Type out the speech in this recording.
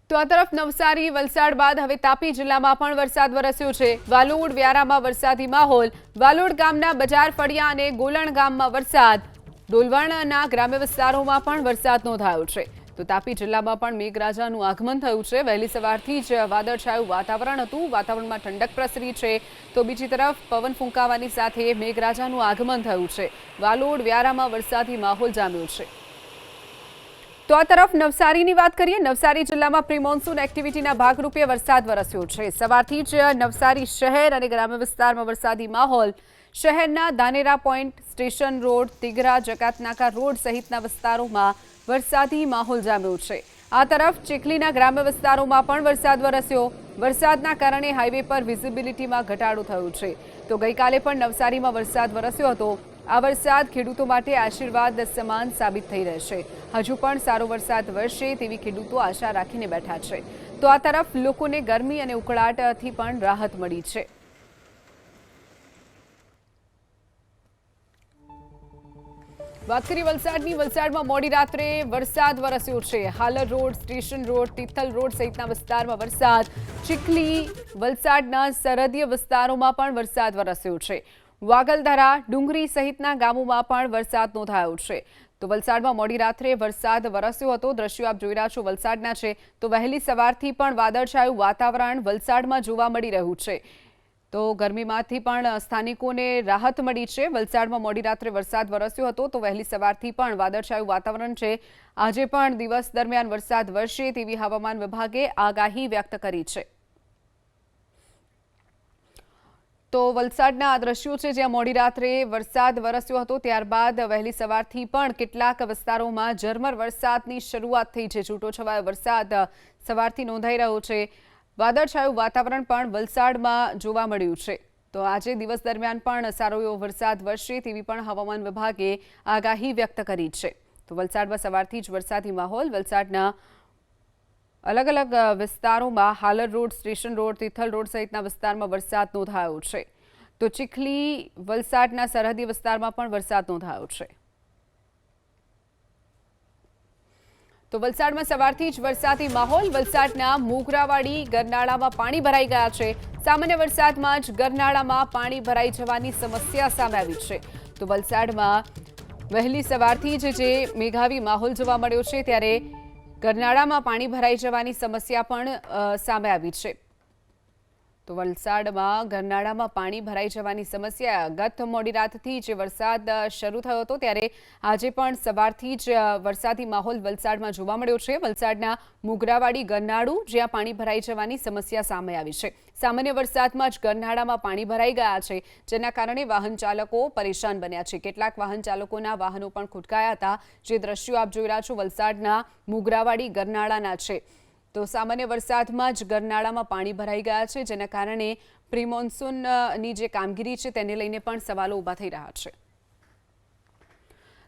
તો આ તરફ નવસારી વલસાડ બાદ હવે તાપી જિલ્લામાં પણ વરસાદ વરસ્યો છે। વાલોડ વ્યારામાં વરસાદી માહોલ। વાલોડ ગામના બજાર ફળિયા અને ગોલણ ગામમાં વરસાદ। ડોલવણના ગ્રામ્ય વિસ્તારોમાં પણ વરસાદ નોંધાયો છે। તો તાપી જિલ્લામાં પણ મેઘરાજાનું આગમન થયું છે। વહેલી સવારથી જ વાદળછાયું વાતાવરણ હતું। વાતાવરણમાં ઠંડક પ્રસરી છે। તો બીજી તરફ પવન ફૂંકાવાની સાથે મેઘરાજાનું આગમન થયું છે। વાલોડ વ્યારામાં વરસાદી માહોલ જામ્યો છે। તો આ તરફ નવસારીની વાત કરીએ। નવસારી જિલ્લામાં પ્રી મોન્સૂન એક્ટિવિટીના ભાગરૂપે વરસાદ વરસ્યો છે। સવારથી જ નવસારી શહેર અને ગ્રામ્ય વિસ્તારમાં વરસાદી માહોલ। શહેરના ધાનેરા પોઈન્ટ, સ્ટેશન રોડ, તિગરા, જકાતનાકા રોડ સહિતના વિસ્તારોમાં વરસાદી માહોલ જામ્યો છે। આ તરફ ચીખલીના ગ્રામ્ય વિસ્તારોમાં પણ વરસાદ વરસ્યો। વરસાદના કારણે હાઈવે પર વિઝિબિલિટીમાં ઘટાડો થયો છે। તો ગઈકાલે પણ નવસારીમાં વરસાદ વરસ્યો હતો। આ વરસાદ ખેડૂતો માટે આશીર્વાદ સમાન સાબિત થઈ રહેશે। હજુ પણ સારો વરસાદ વરસે તેવી ખેડૂતો આશા રાખીને બેઠા છે। તો આ તરફ લોકોને ગરમી અને ઉકળાટથી પણ રાહત મળી છે। વાત કરીએ વલસાડની। વલસાડમાં મોડી રાત્રે વરસાદ વરસ્યો છે। Halar road, station road, Tithal road સહિતના વિસ્તારમાં વરસાદ। ચીખલી, વલસાડના સરહદીય વિસ્તારોમાં પણ વરસાદ વરસ્યો છે। વાગલધરા, ડુંગરી સહિતના ગામોમાં પણ વરસાદ નોંધાયો છે। તો વલસાડમાં મોડી રાત્રે વરસાદ વરસ્યો હતો। દ્રશ્યો આપ જોઈ રહ્યા છો વલસાડના છે। તો વહેલી સવારથી પણ વાદળછાયું વાતાવરણ વલસાડમાં જોવા મળી રહ્યું છે। તો ગરમીમાંથી પણ સ્થાનિકોને રાહત મળી છે। વલસાડમાં મોડી રાત્રે વરસાદ વરસ્યો હતો। તો વહેલી સવારથી પણ વાદળછાયું વાતાવરણ છે। આજે પણ દિવસ દરમિયાન વરસાદ વરસે તેવી હવામાન વિભાગે આગાહી વ્યક્ત કરી છે। તો વલસાડના આ દ્રશ્યો છે જ્યાં મોડી રાત્રે વરસાદ વરસ્યો હતો। ત્યારબાદ વહેલી સવારથી પણ કેટલાક વિસ્તારોમાં ઝરમર વરસાદની શરૂઆત થઈ છે। છૂટોછવાયો વરસાદ સવારથી નોંધાઈ રહ્યો છે। વાદળછાયું વાતાવરણ પણ વલસાડમાં જોવા મળ્યું છે। તો આજે દિવસ દરમિયાન પણ સારો એવો વરસાદ વરસે તેવી પણ હવામાન વિભાગે આગાહી વ્યક્ત કરી છે। તો વલસાડમાં સવારથી જ વરસાદી માહોલ। વલસાડના અલગ અલગ વિસ્તારોમાં Halar road, station road, Tithal road સહિતના વિસ્તારમાં વરસાદ નોંધાયો છે। તો ચીખલી, વલસાડના સરહદી વિસ્તારમાં પણ વરસાદ નોંધાયો છે। તો વલસાડમાં સવારથી જ વરસાદી માહોલ। વલસાડના મોગરાવાડી ગરનાળામાં પાણી ભરાઈ ગયા છે। સામાન્ય વરસાદમાં જ ગરનાળામાં પાણી ભરાઈ જવાની સમસ્યા સામે આવી છે। તો વલસાડમાં વહેલી સવારથી જ જે મેઘાવી માહોલ જોવા મળ્યો છે ત્યારે ગરનાળામાં પાણી ભરાઈ જવાની સમસ્યા પણ સામે આવી છે। તો વલસાડમાં ગરનાળામાં પાણી ભરાઈ જવાની સમસ્યા ગત મોડી રાતથી જે વરસાદ શરૂ થયો હતો ત્યારે આજે પણ સવારથી જ વરસાદી માહોલ વલસાડમાં જોવા મળ્યો છે। વલસાડના મોગરાવાડી ગરનાળું જ્યાં પાણી ભરાઈ જવાની સમસ્યા સામે આવી છે। સામાન્ય વરસાદમાં જ ગરનાળામાં પાણી ભરાઈ ગયા છે જેના કારણે વાહન ચાલકો પરેશાન બન્યા છે। કેટલાક વાહન ચાલકોના વાહનો પણ ખૂટકાયા હતા। જે દ્રશ્યો આપ જોઈ રહ્યા છો વલસાડના મોગરાવાડી ગરનાળાના છે। તો સામાન્ય વરસાદમાં જ ગરનાળામાં પાણી ભરાઈ ગયા છે જેના કારણે પ્રી મોન્સૂનની જે કામગીરી છે તેને લઈને પણ સવાલો ઊભા થઈ રહ્યા છે।